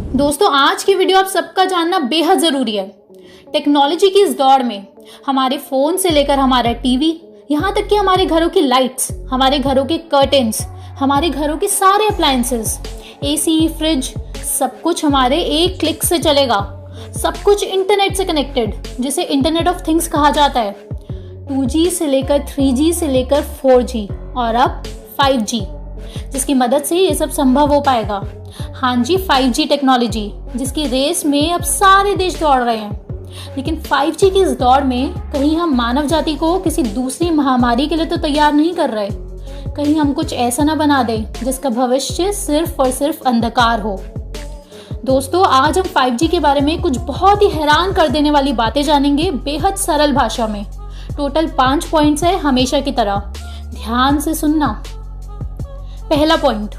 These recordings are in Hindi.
दोस्तों, आज की वीडियो आप सबका जानना बेहद ज़रूरी है। टेक्नोलॉजी की इस दौड़ में हमारे फ़ोन से लेकर हमारा टीवी, यहाँ तक कि हमारे घरों की लाइट्स, हमारे घरों के कर्टेन्स, हमारे घरों के सारे अप्लायंसेस, एसी, फ्रिज, सब कुछ हमारे एक क्लिक से चलेगा। सब कुछ इंटरनेट से कनेक्टेड, जिसे इंटरनेट ऑफ थिंग्स कहा जाता है। 2G से लेकर 3G से लेकर 4G और अब 5G, जिसकी मदद से ये सब संभव हो पाएगा। हाँ जी, 5G टेक्नोलॉजी, जिसकी रेस में अब सारे देश दौड़ रहे हैं। लेकिन 5G की इस दौड़ में कहीं हम मानव जाति को किसी दूसरी महामारी के लिए तो तैयार नहीं कर रहे। कहीं हम कुछ ऐसा ना बना दें जिसका भविष्य सिर्फ और सिर्फ अंधकार हो। दोस्तों, आज हम 5G के बारे में कुछ बहुत ही हैरान कर देने वाली बातें जानेंगे, बेहद सरल भाषा में। टोटल 5 पॉइंट्स है, हमेशा की तरह ध्यान से सुनना। पहला point,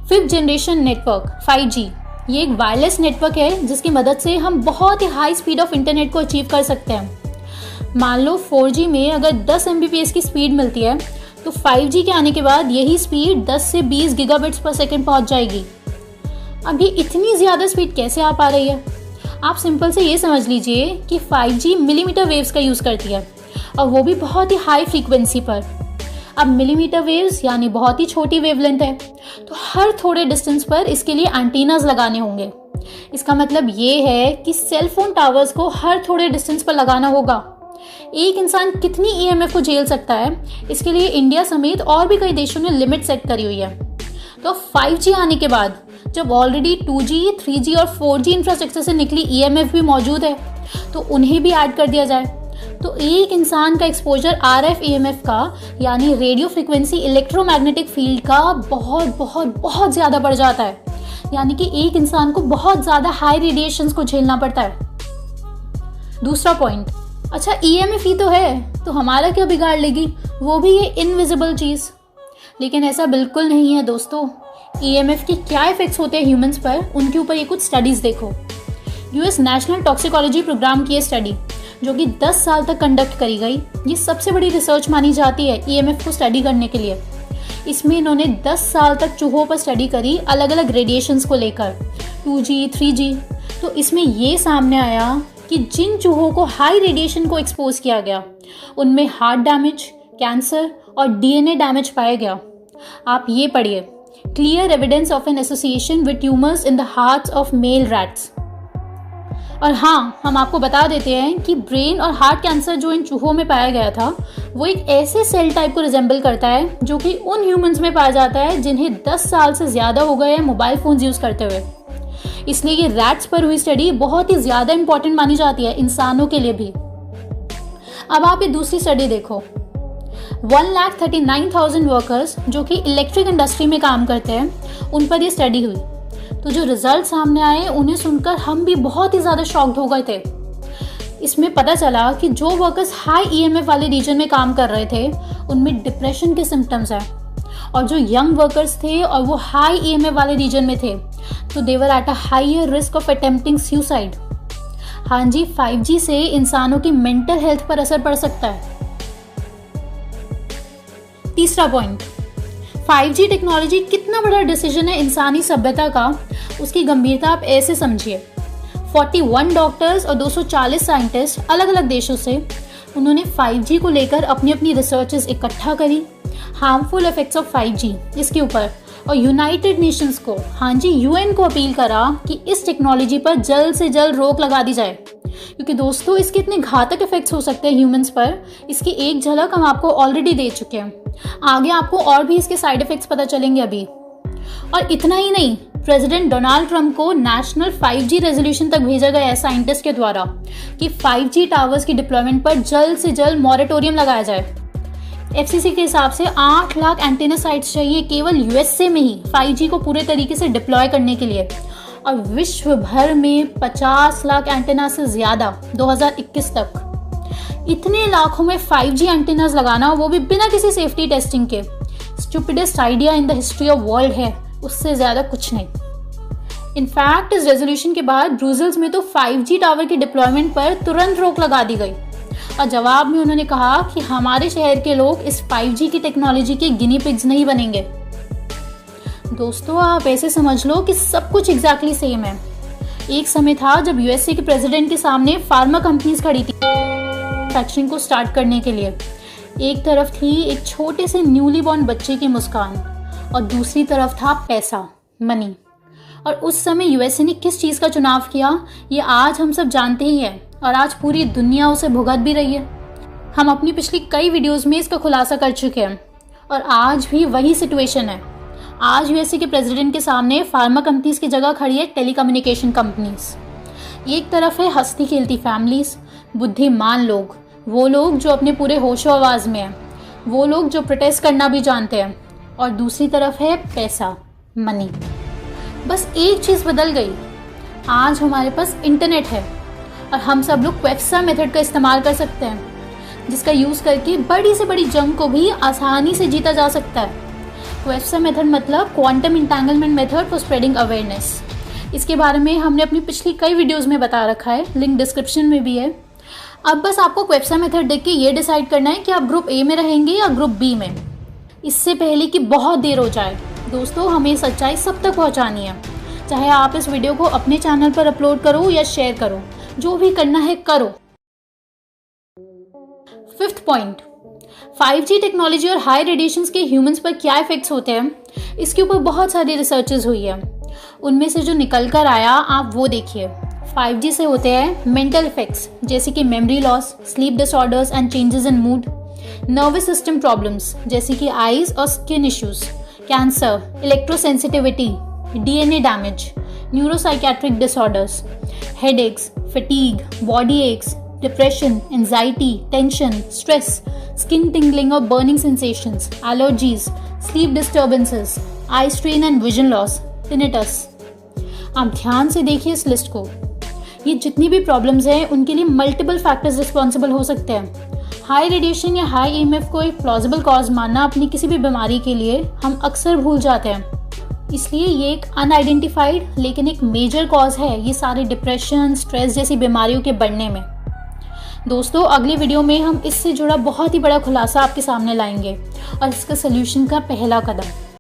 5th generation network 5G। ये एक वायरलेस नेटवर्क है जिसकी मदद से हम बहुत ही हाई स्पीड ऑफ इंटरनेट को अचीव कर सकते हैं। मान लो 4G में अगर 10 Mbps की स्पीड मिलती है, तो 5G के आने के बाद यही स्पीड 10 से 20 गीगाबिट्स पर सेकंड पहुंच जाएगी। अब ये इतनी ज़्यादा स्पीड कैसे आ पा रही है? आप सिंपल से ये समझ लीजिए कि 5G मिलीमीटर वेव्स का यूज़ करती है, और वो भी बहुत ही हाई फ्रीक्वेंसी पर। अब मिलीमीटर वेव्स यानी बहुत ही छोटी वेवलेंथ है, तो हर थोड़े डिस्टेंस पर इसके लिए एंटीनास लगाने होंगे। इसका मतलब ये है कि सेल फोन टावर्स को हर थोड़े डिस्टेंस पर लगाना होगा। एक इंसान कितनी EMF को झेल सकता है, इसके लिए इंडिया समेत और भी कई देशों ने लिमिट सेट करी हुई है। तो 5G आने के बाद जब ऑलरेडी 2G, 3G और 4G इंफ्रास्ट्रक्चर से निकली EMF भी मौजूद है, तो उन्हें भी ऐड कर दिया जाए, तो एक इंसान का एक्सपोजर RF EMF का यानी रेडियो फ्रीक्वेंसी इलेक्ट्रोमैग्नेटिक फील्ड का बहुत बहुत बहुत ज़्यादा बढ़ जाता है। यानी कि एक इंसान को बहुत ज़्यादा हाई रेडिएशंस को झेलना पड़ता है। दूसरा पॉइंट, अच्छा EMF ही तो है, तो हमारा क्या बिगाड़ लेगी, वो भी ये इनविजिबल चीज़। लेकिन ऐसा बिल्कुल नहीं है दोस्तों। EMF के क्या इफेक्ट्स होते हैं ह्यूमंस पर, उनके ऊपर ये कुछ स्टडीज़ देखो। US नेशनल टॉक्सिकोलॉजी प्रोग्राम की ये स्टडी, जो कि 10 साल तक कंडक्ट करी गई, ये सबसे बड़ी रिसर्च मानी जाती है EMF को स्टडी करने के लिए। इसमें इन्होंने 10 साल तक चूहों पर स्टडी करी, अलग अलग रेडिएशंस को लेकर, 2G, 3G। तो इसमें ये सामने आया कि जिन चूहों को हाई रेडिएशन को एक्सपोज किया गया, उनमें हार्ट डैमेज, कैंसर और DNA डैमेज पाया गया। आप ये पढ़िए, clear evidence of an association with tumours in the hearts of male rats. और हाँ, हम आपको बता देते हैं कि ब्रेन और हार्ट कैंसर जो इन चूहों में पाया गया था, वो एक ऐसे सेल टाइप को रिजेंबल करता है जो कि उन ह्यूमंस में पाया जाता है जिन्हें 10 साल से ज़्यादा हो गए हैं मोबाइल फ़ोन्स यूज़ करते हुए। इसलिए ये रैट्स पर हुई स्टडी बहुत ही ज़्यादा इंपॉर्टेंट मानी जाती है, इंसानों के लिए भी। अब आप ये दूसरी स्टडी देखो। 1,39,000 वर्कर्स जो कि इलेक्ट्रिक इंडस्ट्री में काम करते हैं, उन पर यह स्टडी हुई। तो जो रिजल्ट सामने आए, उन्हें सुनकर हम भी बहुत ही ज़्यादा शॉक्ड हो गए थे। इसमें पता चला कि जो वर्कर्स हाई EMF वाले रीजन में काम कर रहे थे, उनमें डिप्रेशन के सिम्टम्स हैं। और जो यंग वर्कर्स थे और वो हाई EMF वाले रीजन में थे, तो they were at a higher risk of attempting suicide. हाँ जी, 5G से इंसानों की मेंटल हेल्थ पर असर पड़ सकता है। तीसरा पॉइंट, 5G टेक्नोलॉजी कितना बड़ा डिसीजन है इंसानी सभ्यता का, उसकी गंभीरता आप ऐसे समझिए। 41 डॉक्टर्स और 240 साइंटिस्ट अलग अलग देशों से, उन्होंने 5G को लेकर अपनी अपनी रिसर्चेस इकट्ठा करी, हार्मफुल इफेक्ट्स ऑफ 5G इसके ऊपर, और यूनाइटेड नेशंस को, हाँ जी UN को अपील करा कि इस टेक्नोलॉजी पर जल्द से जल्द रोक लगा दी जाए। क्योंकि दोस्तों, इसके इतने घातक इफेक्ट्स हो सकते हैं ह्यूमंस पर, इसकी एक झलक हम आपको ऑलरेडी दे चुके हैं। आगे आपको और भी इसके साइड इफेक्ट्स पता चलेंगे अभी। और इतना ही नहीं, प्रेसिडेंट डोनाल्ड ट्रंप को नेशनल 5G रेजोल्यूशन तक भेजा गया है साइंटिस्ट के द्वारा कि 5G टावर्स की डिप्लॉयमेंट पर जल्द से जल्द मॉरेटोरियम लगाया जाए। FCC के हिसाब से 8 लाख एंटेना साइट्स चाहिए केवल USA में ही 5G को पूरे तरीके से डिप्लॉय करने के लिए, और विश्व भर में 50 लाख एंटेना से ज़्यादा 2021 तक। इतने लाखों में 5G एंटेनास लगाना, वो भी बिना किसी सेफ्टी टेस्टिंग के, stupidest idea in the history of world है, उससे ज़्यादा कुछ नहीं। इनफैक्ट इस रेजोल्यूशन के बाद ब्रुसेल्स में तो 5G टावर की डिप्लॉयमेंट पर तुरंत रोक लगा दी गई, और जवाब में उन्होंने कहा कि हमारे शहर के लोग इस 5G की टेक्नोलॉजी के गिनी पिग्स नहीं बनेंगे। दोस्तों, आप ऐसे समझ लो कि सब कुछ एग्जैक्टली सेम है। एक समय था जब यूएसए के प्रेसिडेंट के सामने फार्मा कंपनीज खड़ी थी मैन्युफैक्चरिंग को स्टार्ट करने के लिए। एक तरफ थी एक छोटे से न्यूली बॉर्न बच्चे की मुस्कान और दूसरी तरफ था पैसा, मनी। और उस समय यूएसए ने किस चीज़ का चुनाव किया ये आज हम सब जानते ही हैं और आज पूरी दुनिया उसे भुगत भी रही है। हम अपनी पिछली कई वीडियोस में इसका खुलासा कर चुके हैं और आज भी वही सिचुएशन है। आज यूएसए के प्रेसिडेंट के सामने फार्मा कंपनीज की जगह खड़ी है टेलीकम्युनिकेशन कंपनीज। एक तरफ है हंसती खेलती फैमिलीज, बुद्धिमान लोग, वो लोग जो अपने पूरे होशो आवाज़ में हैं, वो लोग जो प्रोटेस्ट करना भी जानते हैं, और दूसरी तरफ है पैसा, मनी। बस एक चीज़ बदल गई, आज हमारे पास इंटरनेट है और हम सब लोग क्वेफ्सा मेथड का इस्तेमाल कर सकते हैं, जिसका यूज़ करके बड़ी से बड़ी जंग को भी आसानी से जीता जा सकता है। क्वेफ्सा मेथड मतलब quantum entanglement method for spreading awareness. इसके बारे में हमने अपनी पिछली कई वीडियोस में बता रखा है, लिंक डिस्क्रिप्शन में भी है। अब बस आपको क्वेफ्सा मेथड देख के ये डिसाइड करना है कि आप ग्रुप ए में रहेंगे या ग्रुप बी में। इससे पहले कि बहुत देर हो जाए दोस्तों, हमें सच्चाई सब तक पहुंचानी है। चाहे आप इस वीडियो को अपने चैनल पर अपलोड करो या शेयर करो, जो भी करना है करो। 5th पॉइंट, 5G टेक्नोलॉजी और हाई रेडिएशंस के ह्यूमंस पर क्या इफेक्ट्स होते हैं, इसके ऊपर बहुत सारी रिसर्चेस हुई है। उनमें से जो निकल कर आया आप वो देखिए। 5G से होते हैं मेंटल इफेक्ट्स जैसे कि memory loss, sleep disorders and changes in mood, nervous system problems जैसे कि आईज और skin issues, cancer, electrosensitivity, DNA damage, neuropsychiatric disorders, headaches, fatigue, body aches, depression, anxiety, tension, stress, skin tingling और burning sensations, allergies, sleep disturbances, eye strain and vision loss, tinnitus. आप ध्यान से देखिए इस लिस्ट को। ये जितनी भी प्रॉब्लम्स हैं उनके लिए मल्टीपल फैक्टर्स रिस्पॉन्सिबल हो सकते हैं। हाई रेडिएशन या हाई ईएमएफ को एक प्लॉजिबल कॉज मानना अपनी किसी भी बीमारी के लिए हम अक्सर भूल जाते हैं, इसलिए ये एक अनआइडेंटिफाइड लेकिन एक मेजर कॉज है ये सारे डिप्रेशन, स्ट्रेस जैसी बीमारियों के बढ़ने में। दोस्तों, अगली वीडियो में हम इससे जुड़ा बहुत ही बड़ा खुलासा आपके सामने लाएंगे और इसका सलूशन का पहला कदम।